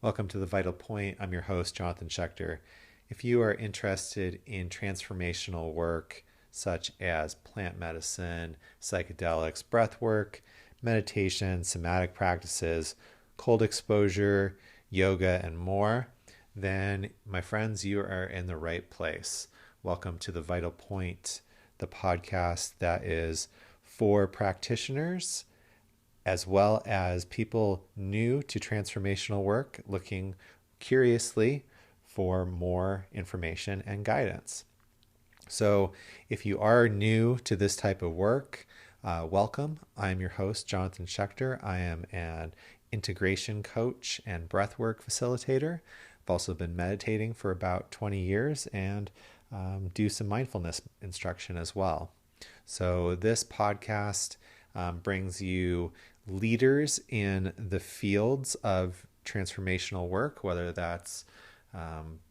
Welcome to The Vital Point. I'm your host, Jonathan Schecter. If you are interested in transformational work such as plant medicine, psychedelics, breath work, meditation, somatic practices, cold exposure, yoga, and more, then, my friends, you are in the right place. Welcome to The Vital Point, the podcast that is for practitioners as well as people new to transformational work looking curiously for more information and guidance. So, if you are new to this type of work, welcome. I'm your host, Jonathan Schecter. I am an integration coach and breathwork facilitator. I've also been meditating for about 20 years and do some mindfulness instruction as well. So, this podcast brings you leaders in the fields of transformational work, whether that's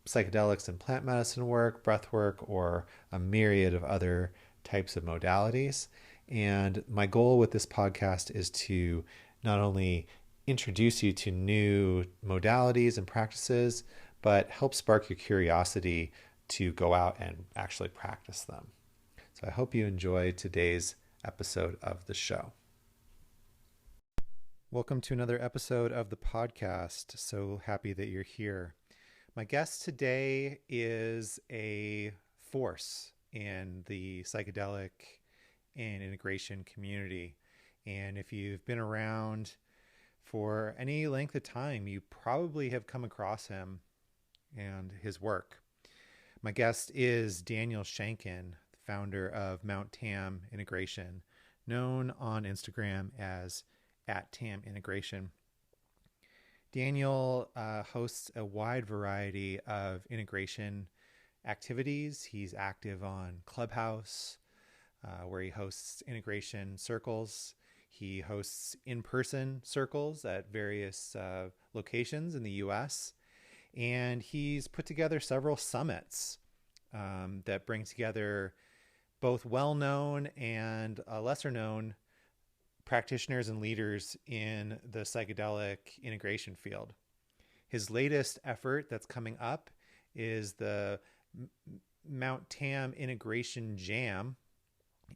psychedelics and plant medicine work, breath work, or a myriad of other types of modalities. And my goal with this podcast is to not only introduce you to new modalities and practices, but help spark your curiosity to go out and actually practice them. So I hope you enjoy today's episode of the show. Welcome to another episode of the podcast. So happy that you're here. My guest today is a force in the psychedelic and integration community. And if you've been around for any length of time, you probably have come across him and his work. My guest is Daniel Shankin, founder of Mount Tam Integration, known on Instagram as @Tam Integration. Daniel hosts a wide variety of integration activities. He's active on Clubhouse, where he hosts integration circles. He hosts in-person circles at various locations in the US. And he's put together several summits that bring together both well-known and lesser-known practitioners and leaders in the psychedelic integration field. His latest effort that's coming up is the Mount Tam Integration Jam,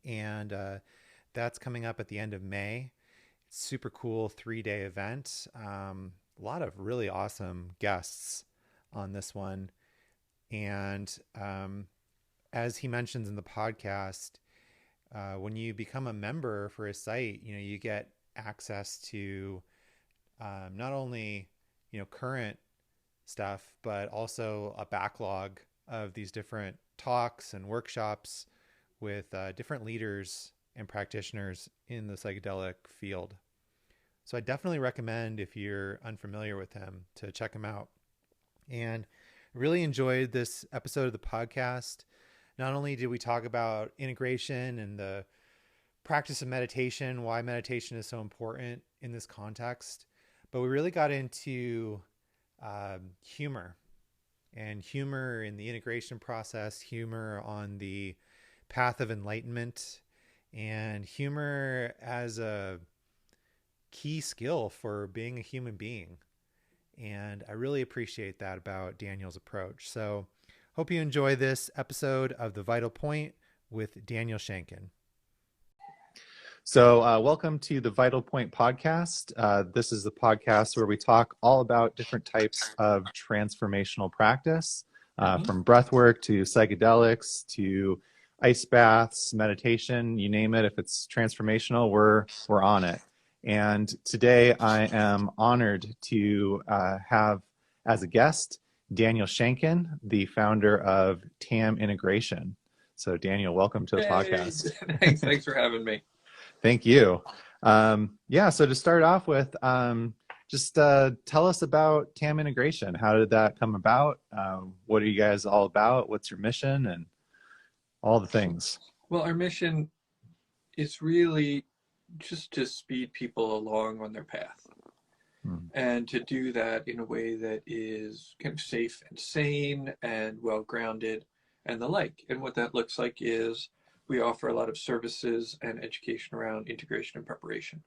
and that's coming up at the end of May. It's a super cool 3-day event. A lot of really awesome guests on this one. And as he mentions in the podcast, when you become a member for a site, you get access to not only, current stuff, but also a backlog of these different talks and workshops with different leaders and practitioners in the psychedelic field. So I definitely recommend, if you're unfamiliar with him, to check him out. And I really enjoyed this episode of the podcast. Not only did we talk about integration and the practice of meditation, why meditation is so important in this context, but we really got into humor and humor in the integration process, humor on the path of enlightenment, and humor as a key skill for being a human being. And I really appreciate that about Daniel's approach. So hope you enjoy this episode of The Vital Point with Daniel Shankin. So welcome to the Vital Point podcast. This is the podcast where we talk all about different types of transformational practice, from breathwork to psychedelics to ice baths, meditation, you name it. If it's transformational, we're on it. And today I am honored to have as a guest Daniel Shankin, the founder of Tam Integration. So Daniel, welcome to the podcast. Thanks for having me. Thank you. So to start off with, just tell us about Tam Integration. How did that come about? What are you guys all about? What's your mission and all the things? Well, our mission is really just to speed people along on their path. And to do that in a way that is kind of safe and sane and well-grounded and the like. And what that looks like is we offer a lot of services and education around integration and preparation.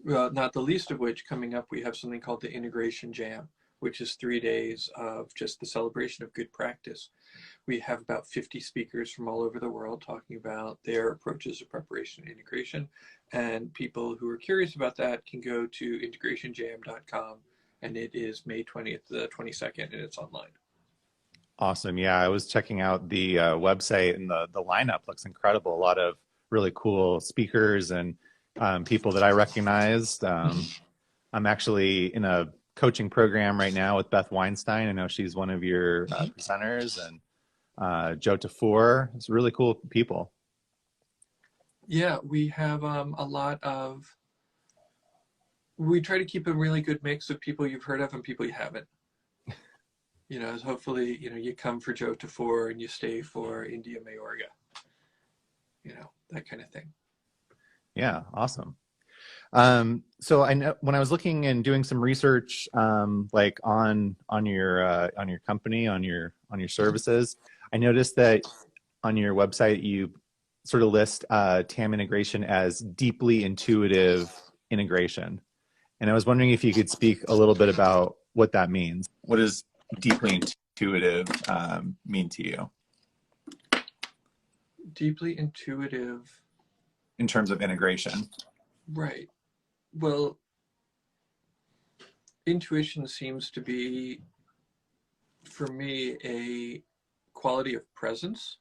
Not the least of which, coming up, we have something called the Integration Jam, which is 3 days of just the celebration of good practice. We have about 50 speakers from all over the world talking about their approaches of preparation and integration. And people who are curious about that can go to integrationjam.com, and it is May 20th to the 22nd, and it's online. Awesome. Yeah, I was checking out the website, and the lineup looks incredible. A lot of really cool speakers and people that I recognized. I'm actually in a coaching program right now with Beth Weinstein. I know she's one of your presenters, and Joe Tafur. It's really cool people. Yeah, we have we try to keep a really good mix of people you've heard of and people you haven't. Hopefully, you come for Joe Tafur and you stay for India Mayorga, that kind of thing. Yeah, awesome. So I know when I was looking and doing some research, like on your company, on your services, I noticed that on your website you sort of list TAM integration as deeply intuitive integration, and I was wondering if you could speak a little bit about what that means. What does deeply intuitive mean to you? Deeply intuitive in terms of integration, right? Well, intuition seems to be, for me, a quality of presence,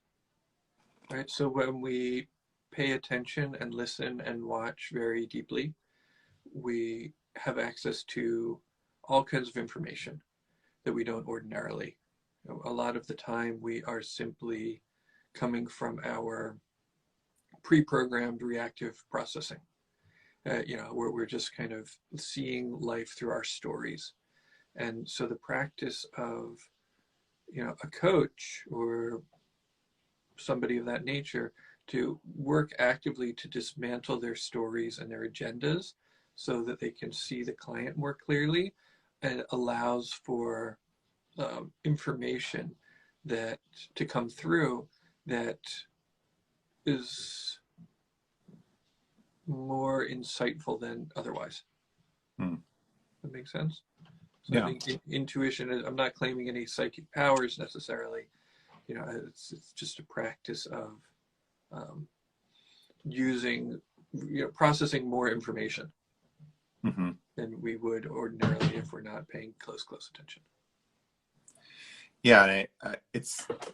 right? So when we pay attention and listen and watch very deeply, we have access to all kinds of information that we don't ordinarily. A lot of the time we are simply coming from our pre-programmed reactive processing. We're just kind of seeing life through our stories. And so the practice of, a coach or somebody of that nature to work actively to dismantle their stories and their agendas so that they can see the client more clearly, and allows for information that to come through that is more insightful than otherwise. That makes sense? So yeah. I think intuition is, I'm not claiming any psychic powers necessarily. It's just a practice of using, processing more information than we would ordinarily if we're not paying close attention. Yeah,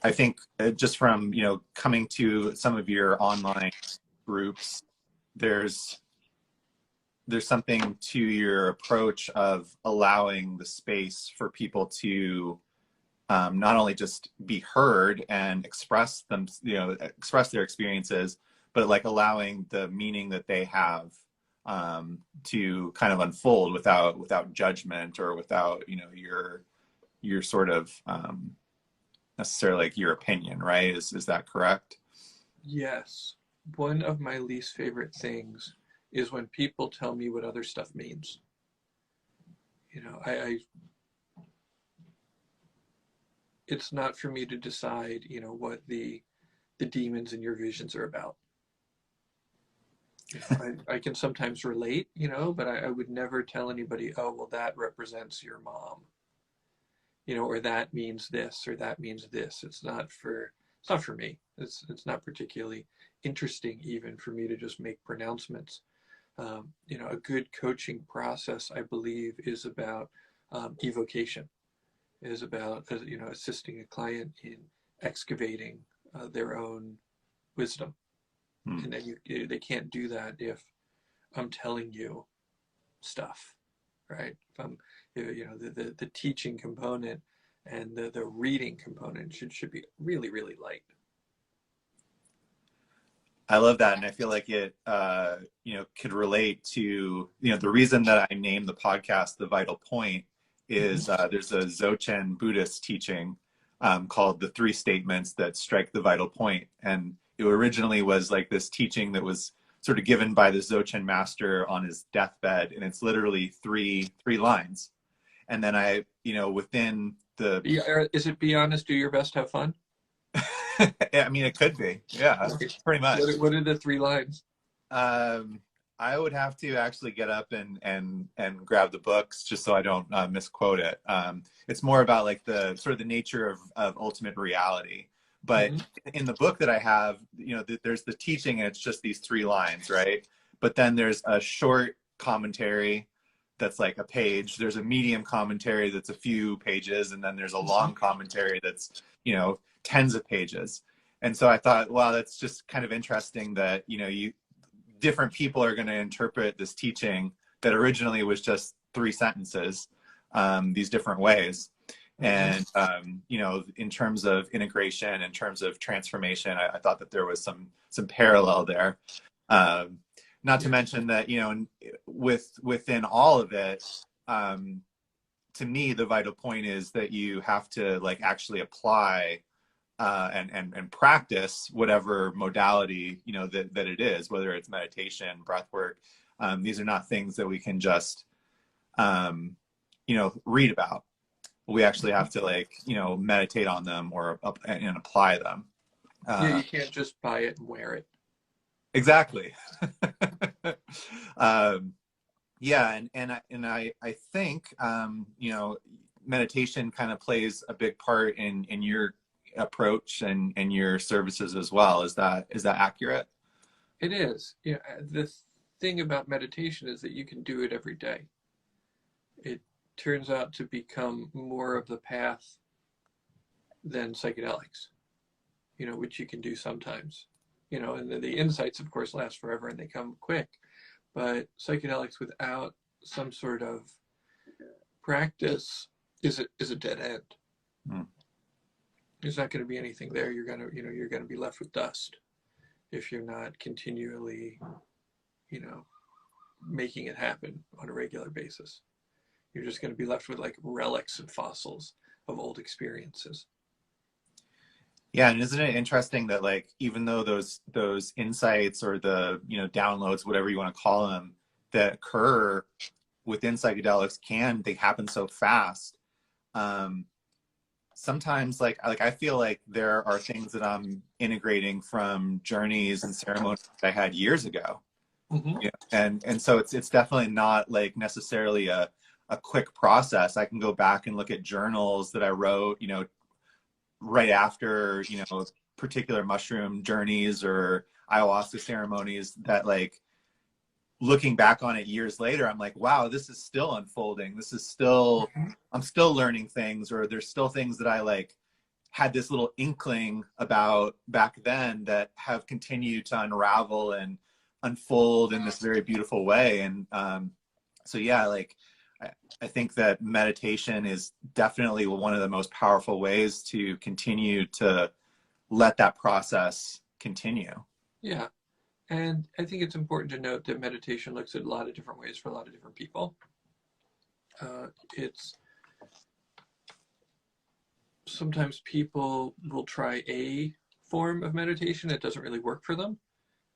I think just from coming to some of your online groups, there's something to your approach of allowing the space for people to not only just be heard and express their experiences, but like allowing the meaning that they have to kind of unfold without judgment or without your sort of necessarily like your opinion, right? Is that correct? Yes. One of my least favorite things is when people tell me what other stuff means. It's not for me to decide, what the demons in your visions are about. I can sometimes relate, but I would never tell anybody, oh, well, that represents your mom, or that means this, or that means this. It's not for me. It's not particularly interesting even for me to just make pronouncements. A good coaching process, I believe, is about evocation, is about assisting a client in excavating their own wisdom. And then they can't do that if I'm telling you stuff, right? If I'm, the teaching component and the reading component should be really, really light. I love that, and I feel like it, could relate to, the reason that I named the podcast "The Vital Point" is there's a Dzogchen Buddhist teaching called "The Three Statements That Strike the Vital Point," and it originally was like this teaching that was sort of given by the Dzogchen master on his deathbed, and it's literally three lines, and then I, within the is it be honest, do your best, have fun? I mean, it could be. Yeah, pretty much. What are the 3 lines? I I would have to actually get up and grab the books just so I don't misquote it. It's more about like the sort of the nature of ultimate reality. But in the book that I have, you know, there's the teaching, and it's just these 3 lines, right? But then there's a short commentary that's like a page. There's a medium commentary that's a few pages, and then there's a long commentary that's, you know, tens of pages. And so I thought, wow, that's just kind of interesting that, you know, different people are going to interpret this teaching that originally was just 3 sentences, these different ways. And, you know, in terms of integration, in terms of transformation, I thought that there was some parallel there. Not to mention that, you know, within all of it, to me, the vital point is that you have to like actually apply and practice whatever modality, you know, that it is, whether it's meditation, breath work. These are not things that we can just, you know, read about. We actually have to, like, you know, meditate on them and apply them. Yeah, you can't just buy it and wear it. Exactly. Yeah, and I think, you know, meditation kind of plays a big part in your approach and your services as well. Is that accurate? It is. Yeah. The thing about meditation is that you can do it every day. It turns out to become more of the path than psychedelics, you know, which you can do sometimes, you know, and the insights, of course, last forever and they come quick. But psychedelics without some sort of practice is a dead end. There's not going to be anything there. You're going to be left with dust if you're not continually, you know, making it happen on a regular basis. You're just going to be left with like relics and fossils of old experiences. Yeah, and isn't it interesting that, like, even though those insights or the, you know, downloads, whatever you want to call them, that occur within psychedelics, they happen so fast. Sometimes, like I feel like there are things that I'm integrating from journeys and ceremonies that I had years ago. Yeah, and so it's definitely not like necessarily a quick process. I can go back and look at journals that I wrote, you know, right after, you know, particular mushroom journeys or ayahuasca ceremonies that, like, looking back on it years later, I'm like, wow, this is still unfolding. This is still, I'm still learning things, or there's still things that I like had this little inkling about back then that have continued to unravel and unfold in this very beautiful way. And so, yeah, like, I think that meditation is definitely one of the most powerful ways to continue to let that process continue. Yeah. And I think it's important to note that meditation looks at a lot of different ways for a lot of different people. It's sometimes people will try a form of meditation, it doesn't really work for them,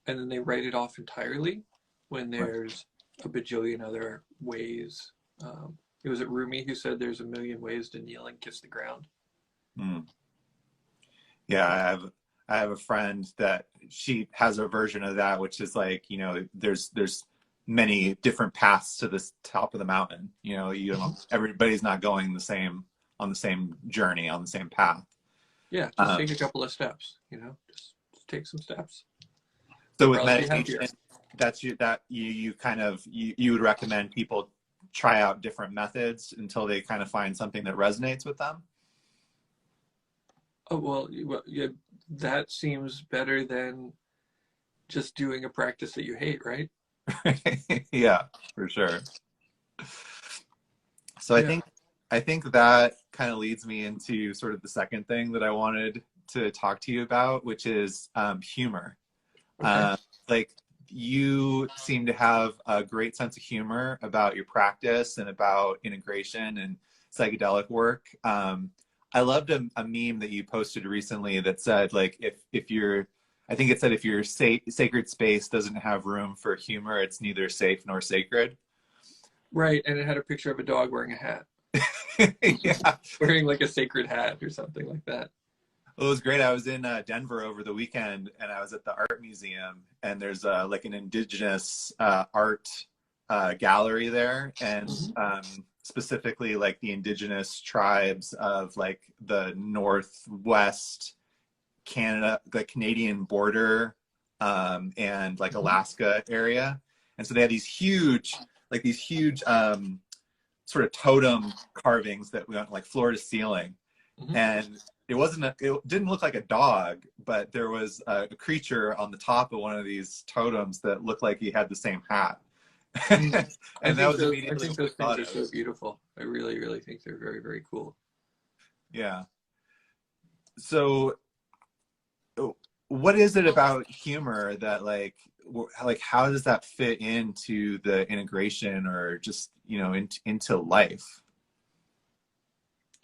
and then they write it off entirely when there's a bajillion other ways. It was Rumi who said there's a million ways to kneel and kiss the ground. Yeah, I have a friend that she has a version of that, which is like, you know, there's many different paths to this top of the mountain. You know, everybody's not going on the same journey, on the same path. Yeah, just take a couple of steps, you know, just take some steps. So with meditation, you kind of, you would recommend people try out different methods until they kind of find something that resonates with them? Oh, well, yeah, that seems better than just doing a practice that you hate, right? Yeah, for sure. So yeah. I think that kind of leads me into sort of the second thing that I wanted to talk to you about, which is humor. Okay. Like, you seem to have a great sense of humor about your practice and about integration and psychedelic work. I loved a meme that you posted recently that said, like, if your sacred space doesn't have room for humor, it's neither safe nor sacred. Right, and it had a picture of a dog wearing a hat. Yeah. Wearing like a sacred hat or something like that. Well, it was great. I was in Denver over the weekend, and I was at the art museum, and there's like an indigenous art gallery there, and specifically like the indigenous tribes of like the northwest Canada, the Canadian border, and like Alaska area. And so they had these huge, sort of totem carvings that went like floor to ceiling. And it didn't look like a dog, but there was a creature on the top of one of these totems that looked like he had the same hat. And that was immediately. I think those things are so beautiful. I really, really think they're very, very cool. Yeah. So what is it about humor that like how does that fit into the integration, or just, you know, into life?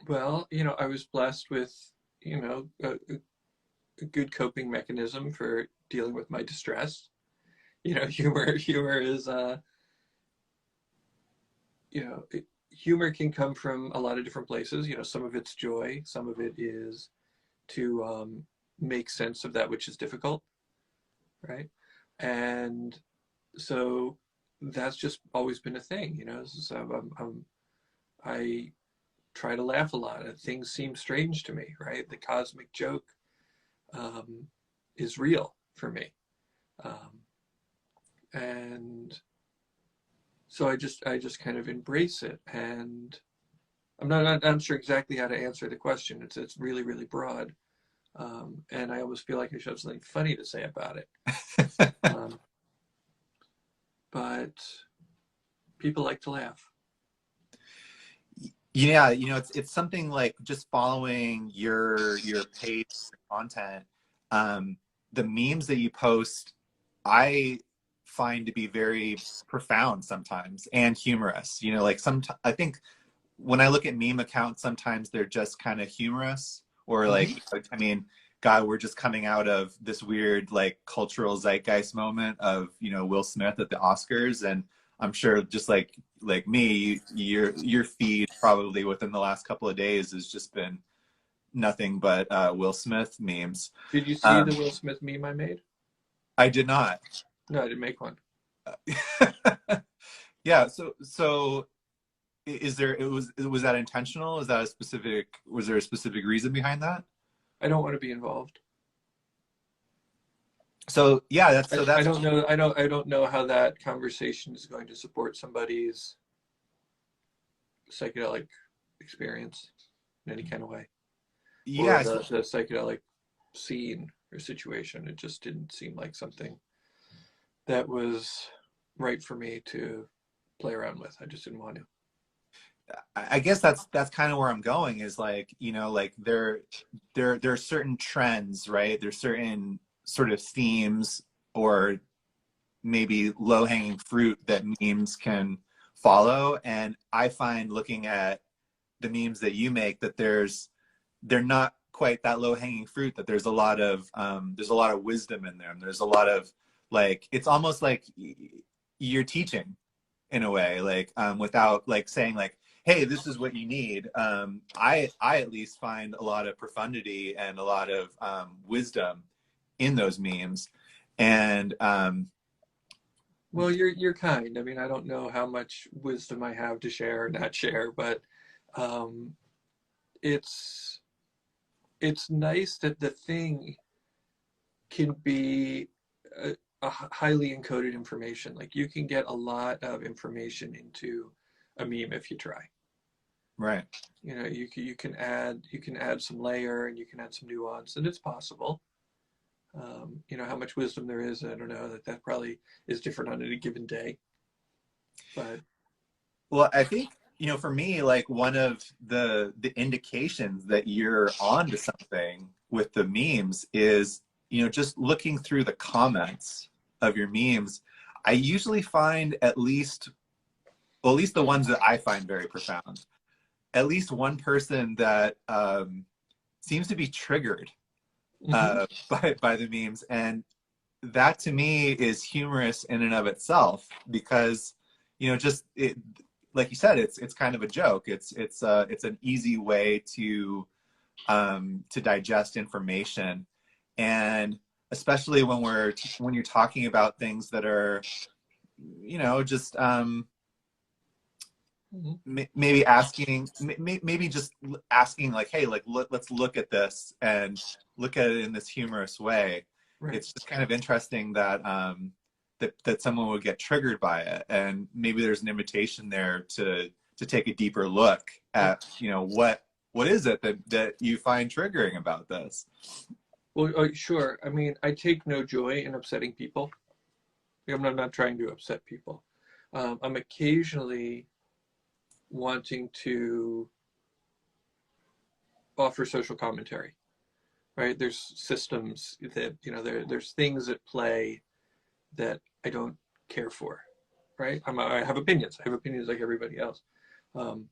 Well, you know, I was blessed with, you know, a good coping mechanism for dealing with my distress. You know, humor is, you know, humor can come from a lot of different places. You know, some of it's joy, some of it is to make sense of that which is difficult, right? And so that's just always been a thing, you know. So I try to laugh a lot. Things seem strange to me, right? The cosmic joke is real for me, and so I just kind of embrace it. And I'm sure exactly how to answer the question. It's really, really broad, and I almost feel like I should have something funny to say about it. But people like to laugh. Yeah, you know, it's something like just following your page content. The memes that you post, I find to be very profound sometimes and humorous. You know, like I think when I look at meme accounts, sometimes they're just kind of humorous, or like, I mean, God, we're just coming out of this weird like cultural zeitgeist moment of, you know, Will Smith at the Oscars, and I'm sure just like me, your feed probably within the last couple of days has just been nothing but Will Smith memes. Did you see the Will Smith meme I made? I did not. No, I didn't make one. Yeah. So was that intentional? Was there a specific reason behind that? I don't want to be involved. So yeah, that's I don't know. I don't know how that conversation is going to support somebody's psychedelic experience in any kind of way. Yeah, or the psychedelic scene or situation. It just didn't seem like something that was right for me to play around with. I just didn't want to. I guess that's kind of where I'm going, is like, you know, like there are certain trends, right? There's certain sort of themes or maybe low-hanging fruit that memes can follow. And I find looking at the memes that you make that they're not quite that low-hanging fruit, that there's a lot of wisdom in them. There's a lot of like, it's almost like you're teaching in a way, like without like saying like, hey, this is what you need. I at least find a lot of profundity and a lot of wisdom in those memes. And well, you're kind. I mean, I don't know how much wisdom I have to share or not share, but it's nice that the thing can be a highly encoded information. Like you can get a lot of information into a meme if you try. Right. You know, you can add some layer, and you can add some nuance, and it's possible. You know, how much wisdom there is, I don't know. That probably is different on any given day. But well, I think, you know, for me, like one of the indications that you're onto something with the memes is, you know, just looking through the comments of your memes, I usually find at least the ones that I find very profound, at least one person that seems to be triggered by the memes. And that to me is humorous in and of itself, because, you know, just like you said, it's kind of a joke. It's an easy way to to digest information. And especially when you're talking about things that are, you know, just maybe just asking like, hey, like let's look at this and look at it in this humorous way. Right. It's just kind of interesting that that someone would get triggered by it, and maybe there's an invitation there to take a deeper look at, you know, what is it that you find triggering about this? Well, sure. I mean, I take no joy in upsetting people. I'm not trying to upset people. I'm occasionally wanting to offer social commentary, right? There's systems that, you know, there's things at play that I don't care for, right? I have opinions. I have opinions like everybody else. And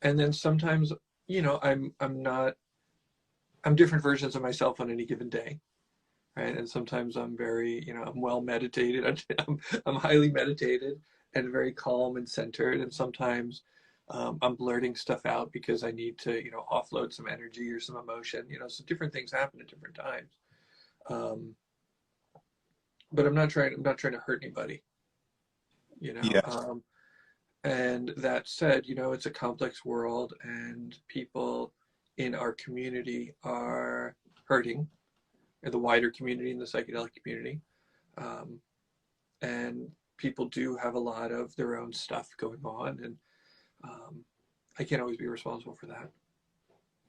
then sometimes, you know, I'm different versions of myself on any given day, right? And sometimes I'm very, you know, I'm well meditated. I'm highly meditated and very calm and centered. And sometimes I'm blurting stuff out because I need to, you know, offload some energy or some emotion. You know, so different things happen at different times. But I'm not trying to hurt anybody. You know. Yeah. And that said, you know, it's a complex world, and people in our community are hurting, in the wider community, in the psychedelic community. And people do have a lot of their own stuff going on, and I can't always be responsible for that,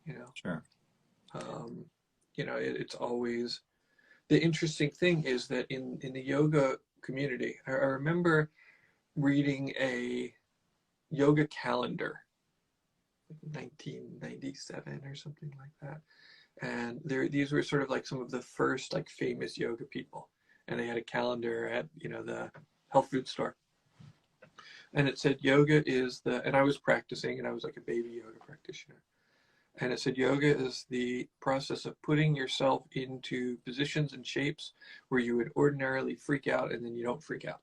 you know. Sure. You know, it's always, the interesting thing is that in the yoga community, I remember reading a yoga calendar, 1997 or something like that. And these were sort of like some of the first like famous yoga people. And they had a calendar at, you know, the health food store. And it said yoga is and I was practicing, and I was like a baby yoga practitioner. And it said yoga is the process of putting yourself into positions and shapes where you would ordinarily freak out, and then you don't freak out.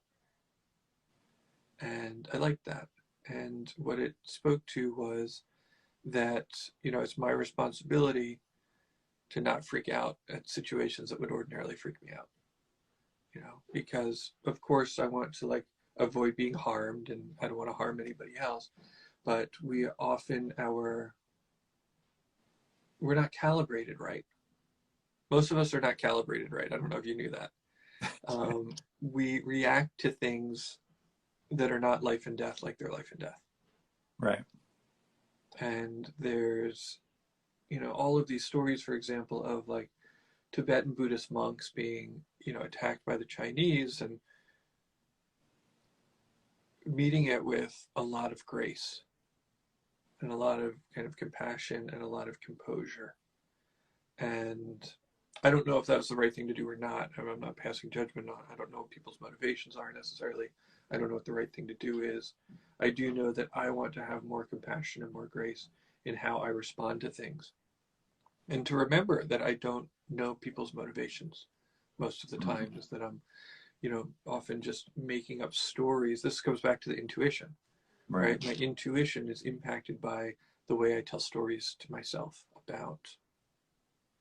And I liked that. And what it spoke to was that, you know, it's my responsibility to not freak out at situations that would ordinarily freak me out, you know, because of course I want to like avoid being harmed, and I don't want to harm anybody else. But we often, we're not calibrated right. Most of us are not calibrated right. I don't know if you knew that. We react to things that are not life and death like they're life and death. Right. And there's, you know, all of these stories, for example, of like Tibetan Buddhist monks being, you know, attacked by the Chinese, and meeting it with a lot of grace and a lot of kind of compassion and a lot of composure. And I don't know if that's the right thing to do or not. I'm not passing judgment on it. I don't know what people's motivations are necessarily. I don't know what the right thing to do is. I do know that I want to have more compassion and more grace in how I respond to things. And to remember that I don't know people's motivations most of the time, is that I'm, you know, often just making up stories. This goes back to the intuition, right? My intuition is impacted by the way I tell stories to myself about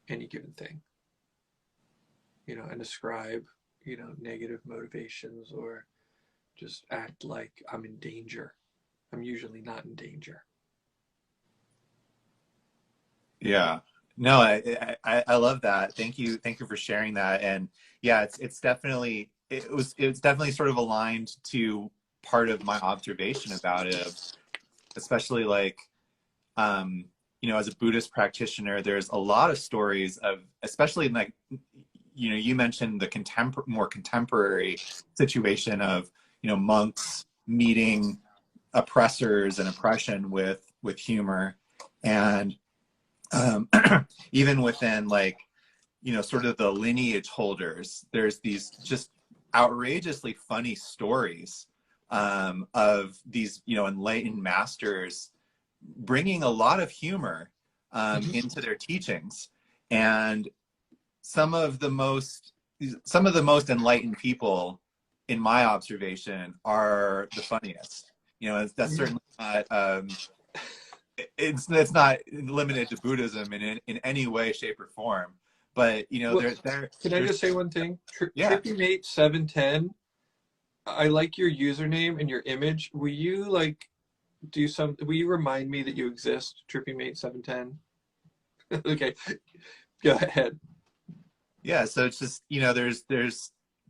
any given thing, you know, and ascribe, you know, negative motivations, or just act like I'm in danger. I'm usually not in danger. Yeah. No, I love that. Thank you for sharing that. And yeah, it's definitely sort of aligned to part of my observation about it, especially like you know, as a Buddhist practitioner, there's a lot of stories of, especially like, you know, you mentioned the more contemporary situation of, you know, monks meeting oppressors and oppression with humor. And even within like, you know, sort of the lineage holders, there's these just outrageously funny stories of these, you know, enlightened masters bringing a lot of humor into their teachings. And some of the most enlightened people, in my observation, are the funniest. You know, that's certainly not it's not limited to Buddhism in any way, shape, or form. But you know, Well, can I just say one thing? Yeah. TrippyMate710. I like your username and your image. Will you like do some? Will you remind me that you exist, TrippyMate710? Okay, go ahead. Yeah. So it's just, you know, there's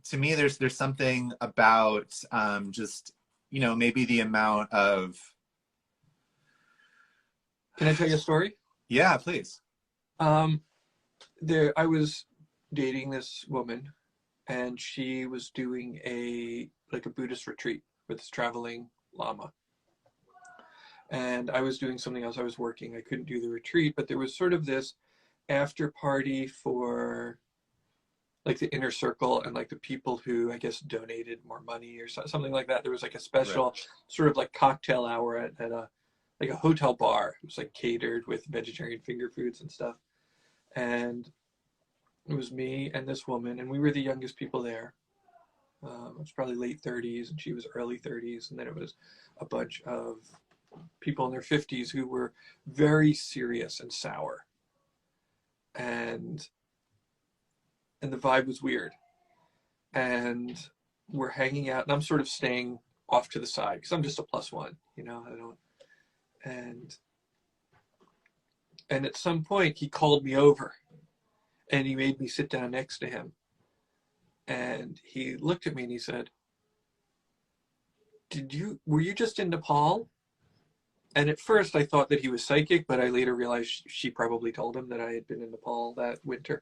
to me there's something about just, you know, maybe the amount of. Can I tell you a story? Yeah, please. Um, I was dating this woman, and she was doing a Buddhist retreat with this traveling lama. And I was doing something else. I was working. I couldn't do the retreat, but there was sort of this after party for like the inner circle and like the people who I guess donated more money or something like that. There was like a special sort of like cocktail hour at a like a hotel bar. It was like catered with vegetarian finger foods and stuff. And it was me and this woman, and we were the youngest people there. It was probably late 30s, and she was early 30s. And then it was a bunch of people in their 50s who were very serious and sour. And the vibe was weird. And we're hanging out, and I'm sort of staying off to the side because I'm just a +1, you know. I don't. And at some point, he called me over, and he made me sit down next to him. And he looked at me and he said, were you just in Nepal? And at first I thought that he was psychic, but I later realized she probably told him that I had been in Nepal that winter.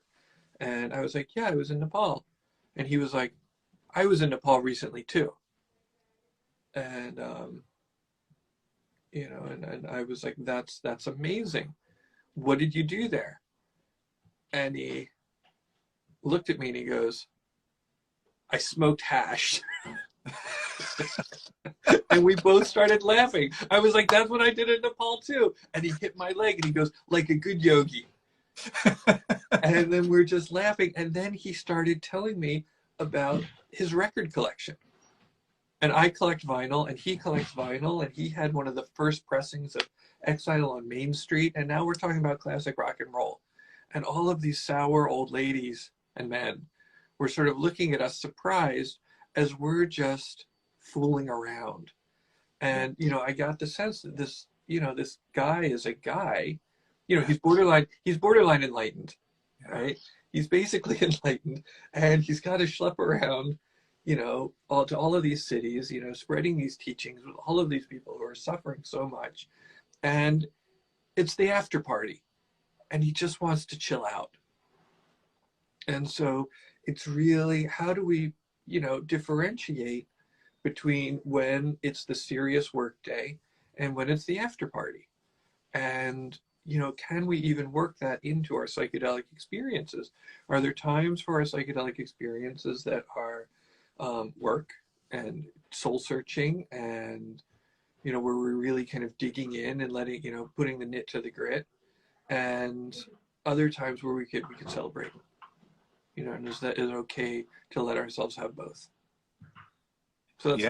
And I was like, yeah, I was in Nepal. And he was like, I was in Nepal recently too. And, you know, and I was like, that's amazing. What did you do there? And he looked at me and he goes, I smoked hash. And we both started laughing. I was like, that's what I did in Nepal too. And he hit my leg and he goes, like a good yogi. And then we're just laughing. And then he started telling me about his record collection. And I collect vinyl, and he collects vinyl, and he had one of the first pressings of Exile on Main Street. And now we're talking about classic rock and roll. And all of these sour old ladies and men were sort of looking at us surprised as we're just fooling around. And, you know, I got the sense that this, you know, this guy is a guy, you know, he's borderline enlightened, right? He's basically enlightened, and he's got to schlep around, you know, to all of these cities, you know, spreading these teachings with all of these people who are suffering so much. And it's the after party, and he just wants to chill out. And so it's really, how do we, you know, differentiate between when it's the serious work day and when it's the after party? And, you know, can we even work that into our psychedelic experiences? Are there times for our psychedelic experiences that are work and soul searching, and, you know, where we're really kind of digging in and letting, you know, putting the knit to the grit, and other times where we could celebrate, you know, and is it okay to let ourselves have both? So that's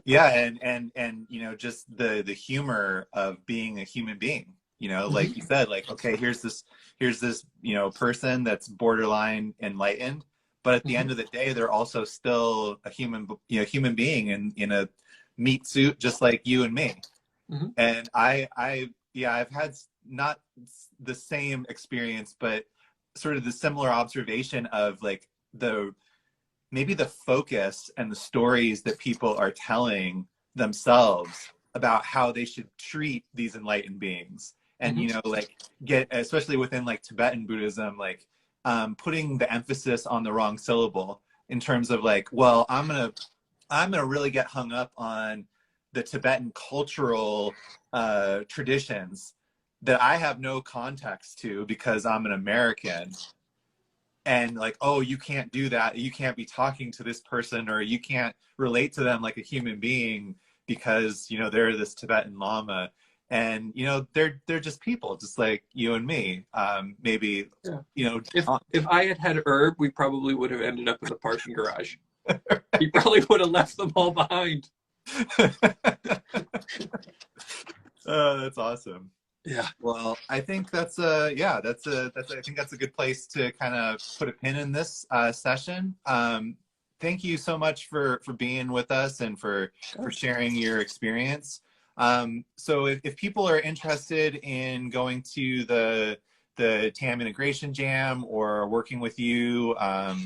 and you know, just the humor of being a human being, you know, like you said, like, okay, here's this, you know, person that's borderline enlightened, but at the end of the day, they're also still a human, you know, human being in a meat suit, just like you and me. And I've had not the same experience, but sort of the similar observation of like maybe the focus and the stories that people are telling themselves about how they should treat these enlightened beings. And, you know, like especially within like Tibetan Buddhism, like putting the emphasis on the wrong syllable in terms of like, well, I'm going to really get hung up on the Tibetan cultural traditions that I have no context to because I'm an American. And like, oh, you can't do that. You can't be talking to this person, or you can't relate to them like a human being because, you know, they're this Tibetan Lama. And, you know, they're just people just like you and me. Maybe, you know, if I had herb, we probably would have ended up in the parking garage. He probably would have left them all behind. Oh, that's awesome. Yeah. Well, I think that's I think that's a good place to kind of put a pin in this session. Thank you so much for being with us and for sharing your experience. So if people are interested in going to the TAM Integration Jam or working with you,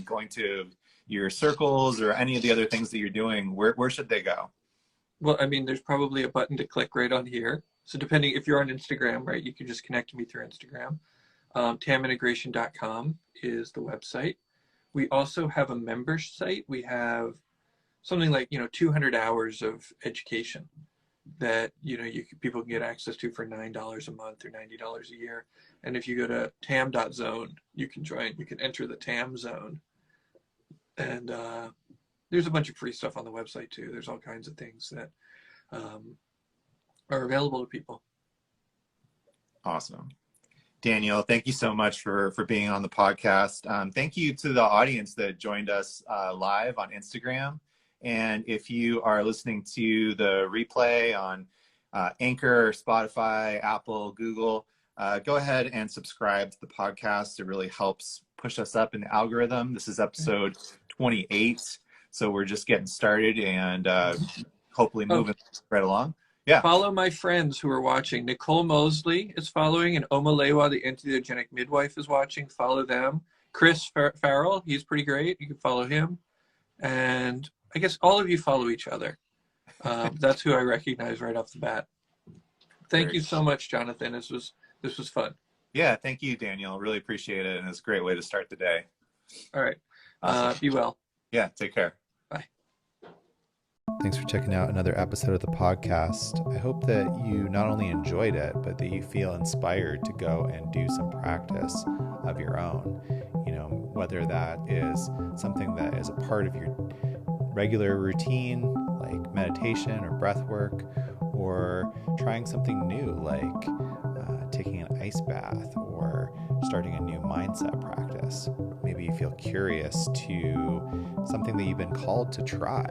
going to your circles or any of the other things that you're doing, where should they go? Well, I mean, there's probably a button to click right on here. So depending if you're on Instagram, right, you can just connect to me through Instagram. tamintegration.com is the website. We also have a members site. We have something like 200 hours of education that people can get access to for $9 a month or $90 a year. And if you go to tam.zone, you can enter the TAM zone. And there's a bunch of free stuff on the website too. There's all kinds of things that are available to people. Awesome. Daniel, thank you so much for being on the podcast. Thank you to the audience that joined us live on Instagram. And if you are listening to the replay on Anchor, Spotify, Apple, Google, go ahead and subscribe to the podcast. It really helps push us up in the algorithm. This is episode 28. So we're just getting started and hopefully moving right along. Yeah. Follow my friends who are watching. Nicole Mosley is following, and Omalewa, the entheogenic midwife, is watching. Follow them. Chris Farrell, he's pretty great. You can follow him. And I guess all of you follow each other. That's who I recognize right off the bat. Thank you so much, Jonathan. This was fun. Yeah, thank you, Daniel. Really appreciate it. And it's a great way to start the day. All right. Awesome. Be well. Yeah, take care. Bye. Thanks for checking out another episode of the podcast. I hope that you not only enjoyed it, but that you feel inspired to go and do some practice of your own. Whether that is something that is a part of your regular routine, like meditation or breath work, or trying something new, like taking an ice bath or starting a new mindset practice. Maybe you feel curious to something that you've been called to try,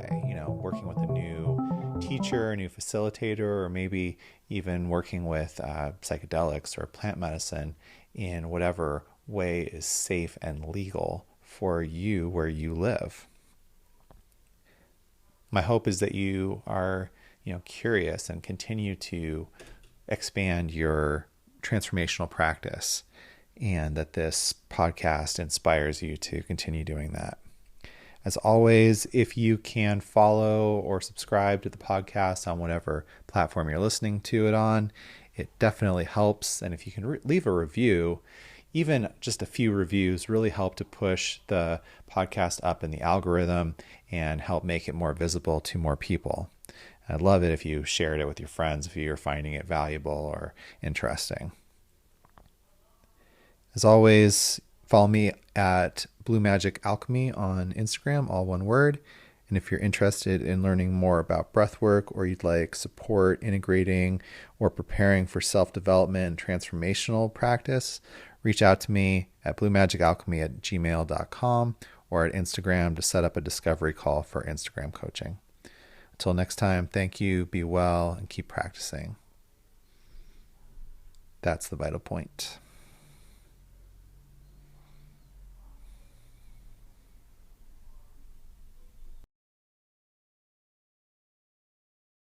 working with a new teacher, a new facilitator, or maybe even working with psychedelics or plant medicine in whatever way is safe and legal for you where you live. My hope is that you are, curious and continue to expand your transformational practice, and that this podcast inspires you to continue doing that. As always, if you can follow or subscribe to the podcast on whatever platform you're listening to it on, it definitely helps. And if you can leave a review, even just a few reviews really help to push the podcast up in the algorithm and help make it more visible to more people. I'd love it if you shared it with your friends if you're finding it valuable or interesting. As always, follow me at Blue Magic Alchemy on Instagram, all one word. And if you're interested in learning more about breathwork, or you'd like support integrating or preparing for self-development and transformational practice, reach out to me at bluemagicalchemy@gmail.com or at Instagram to set up a discovery call for Instagram coaching. Until next time, thank you, be well, and keep practicing. That's the vital point.